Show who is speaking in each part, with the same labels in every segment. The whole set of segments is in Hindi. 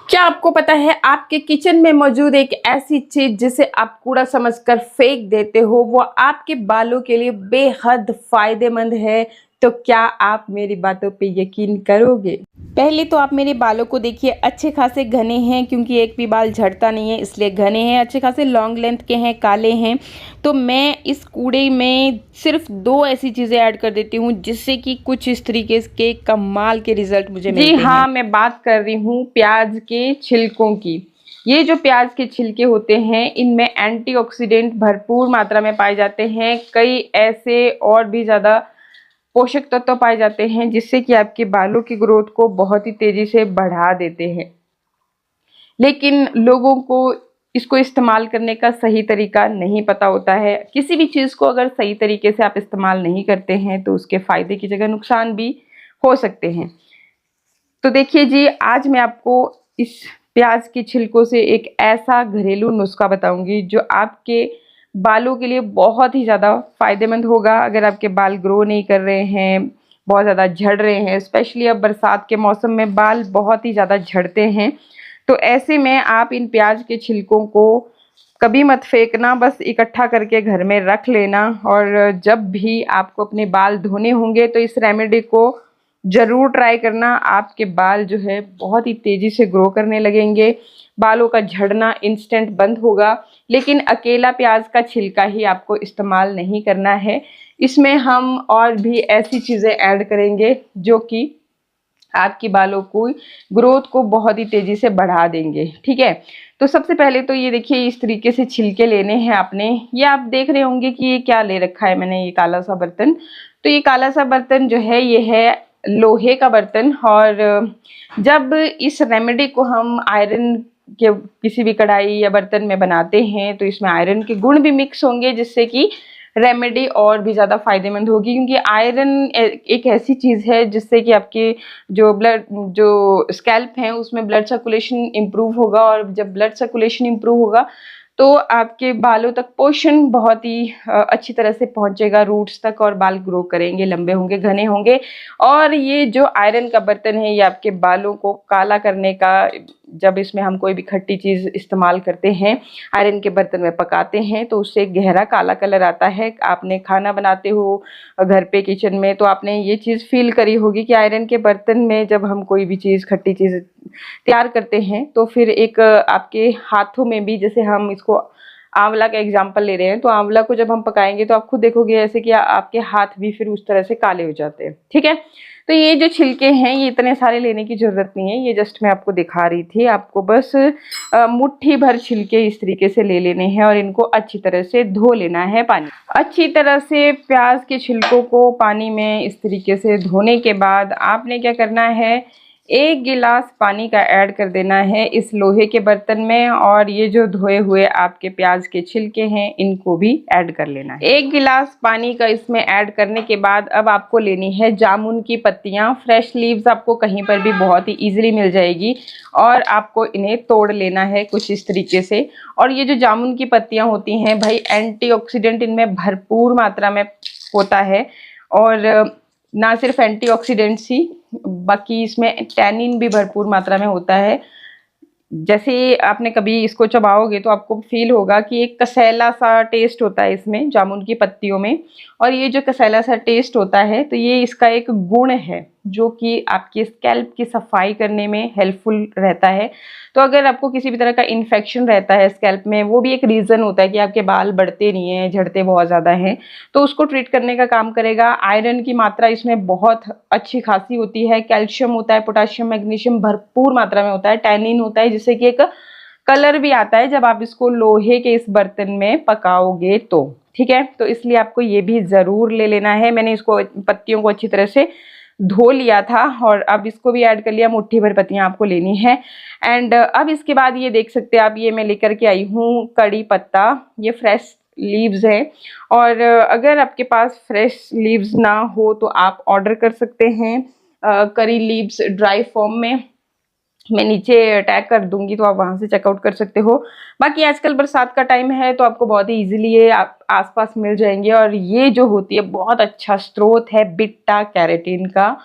Speaker 1: क्या आपको पता है आपके किचन में मौजूद एक ऐसी चीज जिसे आप कूड़ा समझकर फेंक देते हो वो आपके बालों के लिए बेहद फायदेमंद है। तो क्या आप मेरी बातों पे यकीन करोगे? पहले तो आप मेरे बालों को देखिए, अच्छे खासे घने हैं क्योंकि एक भी बाल झड़ता नहीं है इसलिए घने हैं, अच्छे खासे लॉन्ग लेंथ के हैं, काले हैं। तो मैं इस कूड़े में सिर्फ 2 ऐसी चीज़ें ऐड कर देती हूँ जिससे कि कुछ इस तरीके के कमाल के रिजल्ट मुझे मिलते हैं। जी हाँ, मैं बात कर रही हूँ प्याज के छिलकों की। ये जो प्याज के छिलके होते हैं इनमें एंटीऑक्सीडेंट भरपूर मात्रा में पाए जाते हैं। कई ऐसे और भी ज़्यादा पोषक तत्व पाए जाते हैं जिससे कि आपके बालों की ग्रोथ को बहुत ही तेजी से बढ़ा देते हैं। लेकिन लोगों को इसको इस्तेमाल करने का सही तरीका नहीं पता होता है। किसी भी चीज़ को अगर सही तरीके से आप इस्तेमाल नहीं करते हैं तो उसके फायदे की जगह नुकसान भी हो सकते हैं। तो देखिए जी, आज मैं आपको इस प्याज के छिलकों से एक ऐसा घरेलू नुस्खा बताऊंगी जो आपके बालों के लिए बहुत ही ज़्यादा फायदेमंद होगा। अगर आपके बाल ग्रो नहीं कर रहे हैं, बहुत ज़्यादा झड़ रहे हैं, स्पेशली अब बरसात के मौसम में बाल बहुत ही ज़्यादा झड़ते हैं, तो ऐसे में आप इन प्याज के छिलकों को कभी मत फेंकना, बस इकट्ठा करके घर में रख लेना। और जब भी आपको अपने बाल धोने होंगे तो इस रेमेडी को ज़रूर ट्राई करना। आपके बाल जो है बहुत ही तेज़ी से ग्रो करने लगेंगे, बालों का झड़ना इंस्टेंट बंद होगा। लेकिन अकेला प्याज का छिलका ही आपको इस्तेमाल नहीं करना है, इसमें हम और भी ऐसी चीज़ें ऐड करेंगे जो कि आपके बालों को ग्रोथ को बहुत ही तेज़ी से बढ़ा देंगे। ठीक है, तो सबसे पहले तो ये देखिए, इस तरीके से छिलके लेने हैं आपने। ये आप देख रहे होंगे कि ये क्या ले रखा है मैंने, ये काला सा बर्तन। तो ये काला सा बर्तन जो है ये है लोहे का बर्तन। और जब इस रेमेडी को हम आयरन के किसी भी कढ़ाई या बर्तन में बनाते हैं तो इसमें आयरन के गुण भी मिक्स होंगे जिससे कि रेमेडी और भी ज़्यादा फायदेमंद होगी। क्योंकि आयरन एक ऐसी चीज़ है जिससे कि आपके जो स्कैल्प हैं उसमें ब्लड सर्कुलेशन इम्प्रूव होगा, और जब ब्लड सर्कुलेशन इम्प्रूव होगा तो आपके बालों तक पोषण बहुत ही अच्छी तरह से पहुंचेगा, रूट्स तक, और बाल ग्रो करेंगे, लंबे होंगे, घने होंगे। और ये जो आयरन का बर्तन है ये आपके बालों को काला करने का, जब इसमें हम कोई भी खट्टी चीज़ इस्तेमाल करते हैं, आयरन के बर्तन में पकाते हैं तो उससे गहरा काला कलर आता है। आपने खाना बनाते हो घर पे किचन में तो आपने ये चीज़ फील करी होगी कि आयरन के बर्तन में जब हम कोई भी चीज़, खट्टी चीज़ तैयार करते हैं तो फिर एक आपके हाथों में भी, जैसे हम इसको आंवला का एग्जाम्पल ले रहे हैं, तो आंवला को जब हम पकाएंगे तो आप खुद देखोगे ऐसे कि आपके हाथ भी फिर उस तरह से काले हो जाते हैं। ठीक है, तो ये जो छिलके हैं ये इतने सारे लेने की ज़रूरत नहीं है, ये जस्ट मैं आपको दिखा रही थी। आपको बस मुट्ठी भर छिलके इस तरीके से ले लेने हैं और इनको अच्छी तरह से धो लेना है पानी। अच्छी तरह से प्याज के छिलकों को पानी में इस तरीके से धोने के बाद आपने क्या करना है, 1 गिलास पानी का ऐड कर देना है इस लोहे के बर्तन में। और ये जो धोए हुए आपके प्याज के छिलके हैं इनको भी ऐड कर लेना है। 1 गिलास पानी का इसमें ऐड करने के बाद अब आपको लेनी है जामुन की पत्तियां। फ्रेश लीव्स आपको कहीं पर भी बहुत ही ईजिली मिल जाएगी और आपको इन्हें तोड़ लेना है कुछ इस तरीके से। और ये जो जामुन की पत्तियां होती हैं भाई, एंटीऑक्सीडेंट इनमें भरपूर मात्रा में होता है। और ना सिर्फ एंटीऑक्सीडेंट्स ही, बाकी इसमें टैनिन भी भरपूर मात्रा में होता है। जैसे आपने कभी इसको चबाओगे तो आपको फील होगा कि एक कसैला सा टेस्ट होता है इसमें, जामुन की पत्तियों में। और ये जो कसैला सा टेस्ट होता है तो ये इसका एक गुण है जो कि आपकी स्कैल्प की सफाई करने में हेल्पफुल रहता है। तो अगर आपको किसी भी तरह का इन्फेक्शन रहता है स्कैल्प में, वो भी एक रीज़न होता है कि आपके बाल बढ़ते नहीं हैं, झड़ते बहुत ज़्यादा हैं, तो उसको ट्रीट करने का काम करेगा। आयरन की मात्रा इसमें बहुत अच्छी खासी होती है, कैल्शियम होता है, पोटाशियम, मैग्नीशियम भरपूर मात्रा में होता है, टैनिन होता है जिससे कि एक कलर भी आता है जब आप इसको लोहे के इस बर्तन में पकाओगे तो। ठीक है, तो इसलिए आपको ये भी ज़रूर ले लेना है। मैंने इसको पत्तियों को अच्छी तरह से धो लिया था और अब इसको भी ऐड कर लिया। मुट्ठी भर पत्तियां आपको लेनी है। एंड अब इसके बाद ये देख सकते हैं आप, ये मैं लेकर के आई हूँ कड़ी पत्ता, ये फ्रेश लीव्स हैं। और अगर आपके पास फ्रेश लीव्स ना हो तो आप ऑर्डर कर सकते हैं करी लीव्स ड्राई फॉर्म में। मैं नीचे टैग कर दूंगी तो आप वहां से चेकआउट कर सकते हो। बाकी आजकल बरसात का टाइम है तो आपको बहुत ही इजीली ये आप आसपास मिल जाएंगे। और ये जो होती है बहुत अच्छा स्रोत है बीटा कैरोटीन का,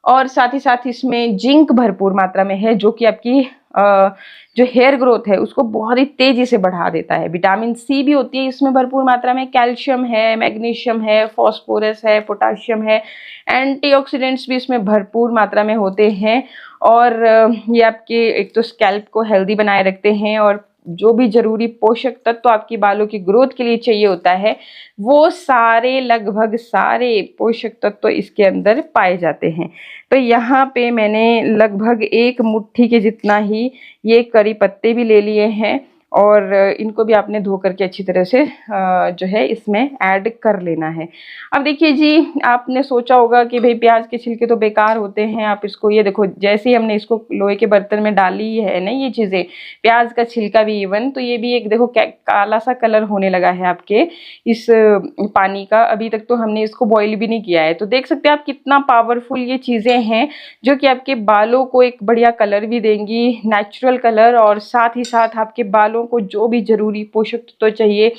Speaker 1: और साथ ही साथ इसमें जिंक भरपूर मात्रा में है जो कि आपकी जो हेयर ग्रोथ है उसको बहुत ही तेजी से बढ़ा देता है। विटामिन सी भी होती है इसमें भरपूर मात्रा में, कैल्शियम है, मैग्नीशियम है, फास्फोरस है, पोटाशियम है, एंटीऑक्सीडेंट्स भी इसमें भरपूर मात्रा में होते हैं। और ये आपके एक तो स्कैल्प को हेल्दी बनाए रखते हैं और जो भी जरूरी पोषक तत्व तो आपकी बालों की ग्रोथ के लिए चाहिए होता है वो सारे, लगभग सारे पोषक तत्व तो इसके अंदर पाए जाते हैं। तो यहाँ पे मैंने लगभग एक मुट्ठी के जितना ही ये करी पत्ते भी ले लिए हैं और इनको भी आपने धो करके अच्छी तरह से जो है इसमें ऐड कर लेना है। अब देखिए जी, आपने सोचा होगा कि भाई प्याज के छिलके तो बेकार होते हैं, आप इसको ये देखो जैसे ही हमने इसको लोहे के बर्तन में डाली है ना ये चीज़ें, प्याज का छिलका भी इवन, तो ये भी एक देखो काला सा कलर होने लगा है आपके इस पानी का। अभी तक तो हमने इसको बॉईल भी नहीं किया है। तो देख सकते हैं आप कितना पावरफुल ये चीज़ें हैं जो कि आपके बालों को एक बढ़िया कलर भी देंगी, नेचुरल कलर, और साथ ही साथ आपके बालों को जो भी जरूरी पोषक तत्व चाहिए,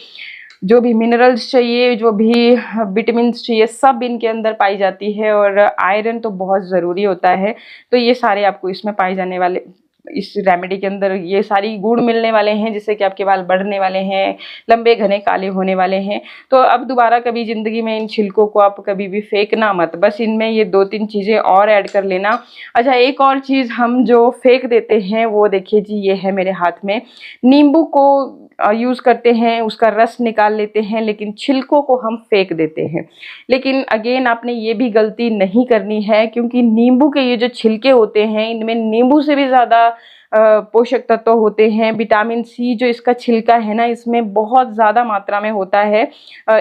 Speaker 1: जो भी मिनरल्स चाहिए, जो भी विटामिन चाहिए, सब इनके अंदर पाई जाती है। और आयरन तो बहुत ज़रूरी होता है, तो ये सारे आपको इसमें पाए जाने वाले, इस रेमेडी के अंदर ये सारी गुण मिलने वाले हैं जिससे कि आपके बाल बढ़ने वाले हैं, लंबे घने काले होने वाले हैं। तो अब दोबारा कभी ज़िंदगी में इन छिलकों को आप कभी भी फेंकना मत, बस इनमें ये 2-3 चीज़ें और ऐड कर लेना। अच्छा, एक और चीज़ हम जो फेंक देते हैं वो देखिए जी, ये है मेरे हाथ में, नींबू को यूज़ करते हैं, उसका रस निकाल लेते हैं, लेकिन छिलकों को हम फेंक देते हैं। लेकिन अगेन आपने ये भी गलती नहीं करनी है, क्योंकि नींबू के ये जो छिलके होते हैं इनमें नींबू से भी ज़्यादा पोषक तत्व होते हैं। विटामिन सी जो इसका छिलका है ना, इसमें बहुत ज़्यादा मात्रा में होता है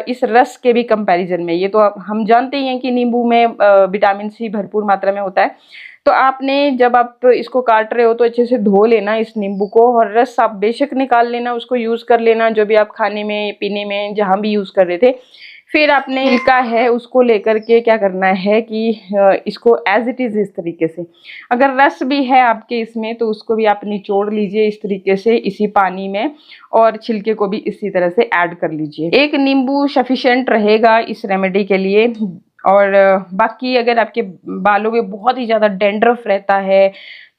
Speaker 1: इस रस के भी कंपैरिजन में। ये तो हम जानते ही हैं कि नींबू में विटामिन सी भरपूर मात्रा में होता है। तो आपने जब आप इसको काट रहे हो तो अच्छे से धो लेना इस नींबू को, और रस आप बेशक निकाल लेना, उसको यूज़ कर लेना जो भी आप खाने में, पीने में, जहाँ भी यूज़ कर रहे थे। फिर आपने छिलका है उसको लेकर के क्या करना है कि इसको एज इट इज़ इस तरीके से, अगर रस भी है आपके इसमें तो उसको भी आप निचोड़ लीजिए इस तरीके से इसी पानी में, और छिलके को भी इसी तरह से ऐड कर लीजिए। एक नींबू सफिशिएंट रहेगा इस रेमेडी के लिए। और बाकी अगर आपके बालों में बहुत ही ज़्यादा डैंड्रफ रहता है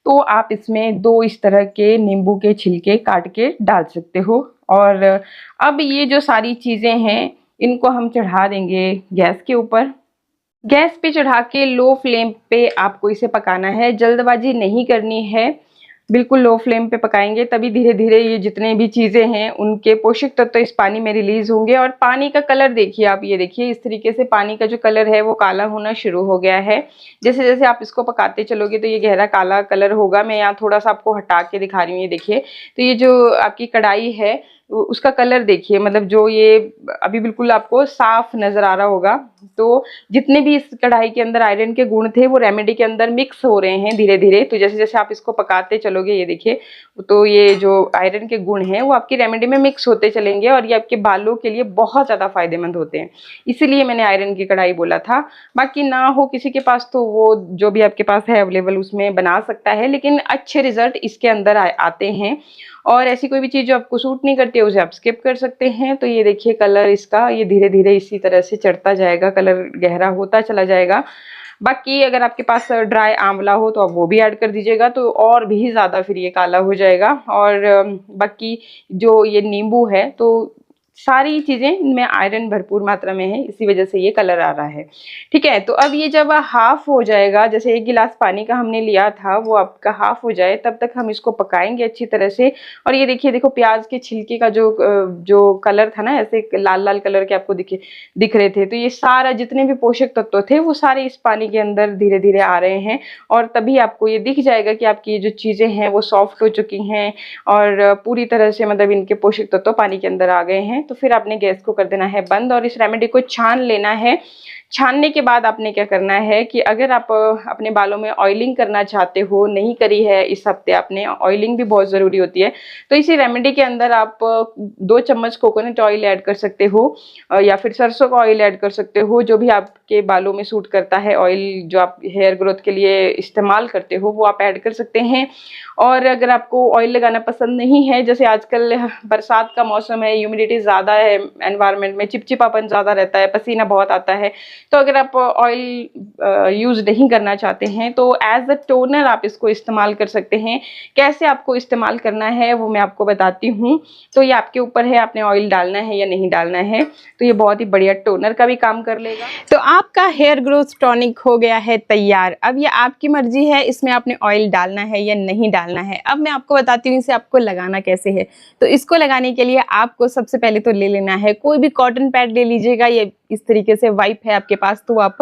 Speaker 1: तो आप इसमें 2 इस तरह के नींबू के छिलके काट के डाल सकते हो। और अब ये जो सारी चीज़ें हैं इनको हम चढ़ा देंगे गैस के ऊपर। गैस पे चढ़ा के लो फ्लेम पे आपको इसे पकाना है, जल्दबाजी नहीं करनी है, बिल्कुल लो फ्लेम पे पकाएंगे तभी धीरे धीरे ये जितने भी चीज़ें हैं उनके पोषक तत्व इस पानी में रिलीज होंगे। और पानी का कलर देखिए आप, ये देखिए इस तरीके से पानी का जो कलर है वो काला होना शुरू हो गया है। जैसे जैसे आप इसको पकाते चलोगे तो ये गहरा काला कलर होगा। मैं यहाँ थोड़ा सा आपको हटा के दिखा रही हूँ, ये देखिए। तो ये जो आपकी कढ़ाई है उसका कलर देखिए, मतलब जो ये अभी बिल्कुल आपको साफ नजर आ रहा होगा। तो जितने भी इस कढ़ाई के अंदर आयरन के गुण थे वो रेमेडी के अंदर मिक्स हो रहे हैं धीरे धीरे। तो जैसे जैसे आप इसको पकाते चलोगे ये देखिए, तो ये जो आयरन के गुण हैं वो आपकी रेमेडी में मिक्स होते चलेंगे और ये आपके बालों के लिए बहुत ज़्यादा फायदेमंद होते हैं। इसीलिए मैंने आयरन की कढ़ाई बोला था। बाकी ना हो किसी के पास तो वो जो भी आपके पास है अवेलेबल उसमें बना सकता है, लेकिन अच्छे रिजल्ट इसके अंदर आते हैं। और ऐसी कोई भी चीज़ जो आपको सूट नहीं करती है उसे आप स्किप कर सकते हैं। तो ये देखिए कलर इसका ये धीरे धीरे इसी तरह से चढ़ता जाएगा, कलर गहरा होता चला जाएगा। बाकी अगर आपके पास ड्राई आंवला हो तो आप वो भी ऐड कर दीजिएगा, तो और भी ज़्यादा फिर ये काला हो जाएगा। और बाकी जो ये नींबू है तो सारी चीज़ें इनमें आयरन भरपूर मात्रा में है, इसी वजह से ये कलर आ रहा है। ठीक है, तो अब ये जब हाफ हो जाएगा, जैसे 1 गिलास पानी का हमने लिया था वो आपका हाफ हो जाए तब तक हम इसको पकाएंगे अच्छी तरह से। और ये देखिए, देखो प्याज के छिलके का जो कलर था ना, ऐसे लाल लाल कलर के आपको दिख रहे थे, तो ये सारा जितने भी पोषक तत्व थे वो सारे इस पानी के अंदर धीरे धीरे आ रहे हैं। और तभी आपको ये दिख जाएगा कि आपकी जो चीज़ें हैं वो सॉफ्ट हो चुकी हैं और पूरी तरह से मतलब इनके पोषक तत्व पानी के अंदर आ गए हैं। तो फिर आपने गैस को कर देना है बंद और इस रेमेडी को छान लेना है। छानने के बाद आपने क्या करना है कि अगर आप अपने बालों में ऑयलिंग करना चाहते हो, नहीं करी है इस हफ्ते आपने, ऑयलिंग भी बहुत ज़रूरी होती है, तो इसी रेमेडी के अंदर आप 2 चम्मच कोकोनट ऑयल ऐड कर सकते हो या फिर सरसों का ऑयल ऐड कर सकते हो, जो भी आपके बालों में सूट करता है। ऑयल जो आप हेयर ग्रोथ के लिए इस्तेमाल करते हो वो आप ऐड कर सकते हैं। और अगर आपको ऑयल लगाना पसंद नहीं है, जैसे आजकल बरसात का मौसम है, ह्यूमिडिटी ज़्यादा है, एनवायरनमेंट में चिपचिपापन ज़्यादा रहता है, पसीना बहुत आता है, तो अगर आप ऑयल यूज़ नहीं करना चाहते हैं तो एज अ टोनर आप इसको इस्तेमाल कर सकते हैं। कैसे आपको इस्तेमाल करना है वो मैं आपको बताती हूँ। तो ये आपके ऊपर है, आपने ऑयल डालना है या नहीं डालना है। तो ये बहुत ही बढ़िया टोनर का भी काम कर लेगा। तो आपका हेयर ग्रोथ टॉनिक हो गया है तैयार। अब ये आपकी मर्जी है, इसमें आपने ऑयल डालना है या नहीं डालना है। अब मैं आपको बताती हूँ इसे आपको लगाना कैसे है। तो इसको लगाने के लिए आपको सबसे पहले तो ले लेना है कोई भी कॉटन पैड ले लीजिएगा, ये इस तरीके से वाइप है आपके पास तो आप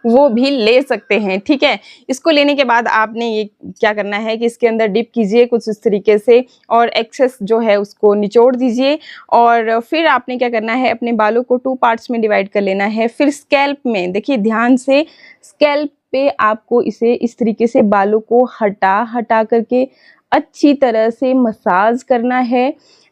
Speaker 1: वो भी ले सकते हैं, ठीक है। इसको लेने के बाद आपने ये क्या करना है कि इसके अंदर डिप कीजिए कुछ इस तरीके से और एक्सेस जो है उसको निचोड़ दीजिए। और फिर आपने क्या करना है, अपने बालों को 2 पार्ट्स में डिवाइड कर लेना है। फिर स्कैल्प में देखिए ध्यान से, स्कैल्प पे आपको इसे इस तरीके से बालों को हटा करके अच्छी तरह से मसाज करना है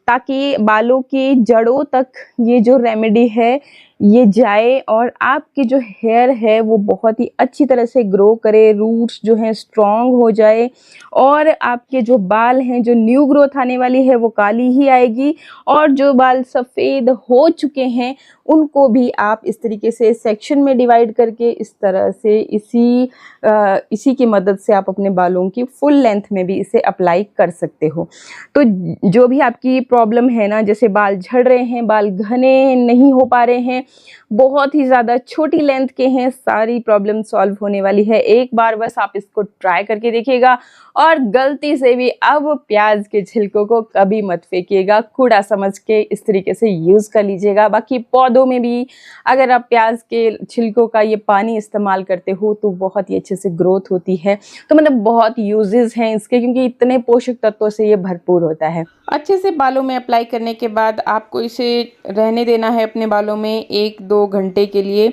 Speaker 1: ताकि बालों की जड़ों तक ये जो रेमेडी है ये जाए और आपकी जो हेयर है वो बहुत ही अच्छी तरह से ग्रो करे, रूट्स जो हैं स्ट्रॉन्ग हो जाए और आपके जो बाल हैं, जो न्यू ग्रोथ आने वाली है वो काली ही आएगी और जो बाल सफ़ेद हो चुके हैं उनको भी आप इस तरीके से सेक्शन में डिवाइड करके इस तरह से इसी की मदद से आप अपने बालों की फुल लेंथ में भी इसे अप्लाई कर सकते हो। तो जो भी आपकी प्रॉब्लम है ना, जैसे बाल झड़ रहे हैं, बाल घने नहीं हो पा रहे हैं, बहुत ही ज़्यादा छोटी लेंथ के हैं, सारी प्रॉब्लम सॉल्व होने वाली है। एक बार बस आप इसको ट्राई करके देखिएगा और गलती से भी अब प्याज के छिलकों को कभी मत फेंकिएगा, कूड़ा समझ के इस तरीके से यूज़ कर लीजिएगा। बाकी पौधों में भी अगर आप प्याज के छिलकों का ये पानी इस्तेमाल करते हो तो बहुत ही अच्छे से ग्रोथ होती है। तो मतलब बहुत यूजेस हैं इसके, क्योंकि इतने पोषक तत्वों से ये भरपूर होता है। अच्छे से बालों में अप्लाई करने के बाद आपको इसे रहने देना है अपने बालों में 1-2 घंटे के लिए,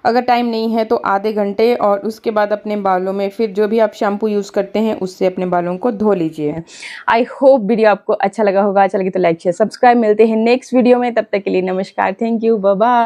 Speaker 1: अगर टाइम नहीं है तो आधे घंटे, और उसके बाद अपने बालों में फिर जो भी आप शैम्पू यूज़ करते हैं उससे अपने बालों को धो लीजिए। आई होप वीडियो आपको अच्छा लगा होगा। अच्छा लगे तो लाइक शेयर सब्सक्राइब। मिलते हैं नेक्स्ट वीडियो में, तब तक के लिए नमस्कार, थैंक यू, बाय बाय।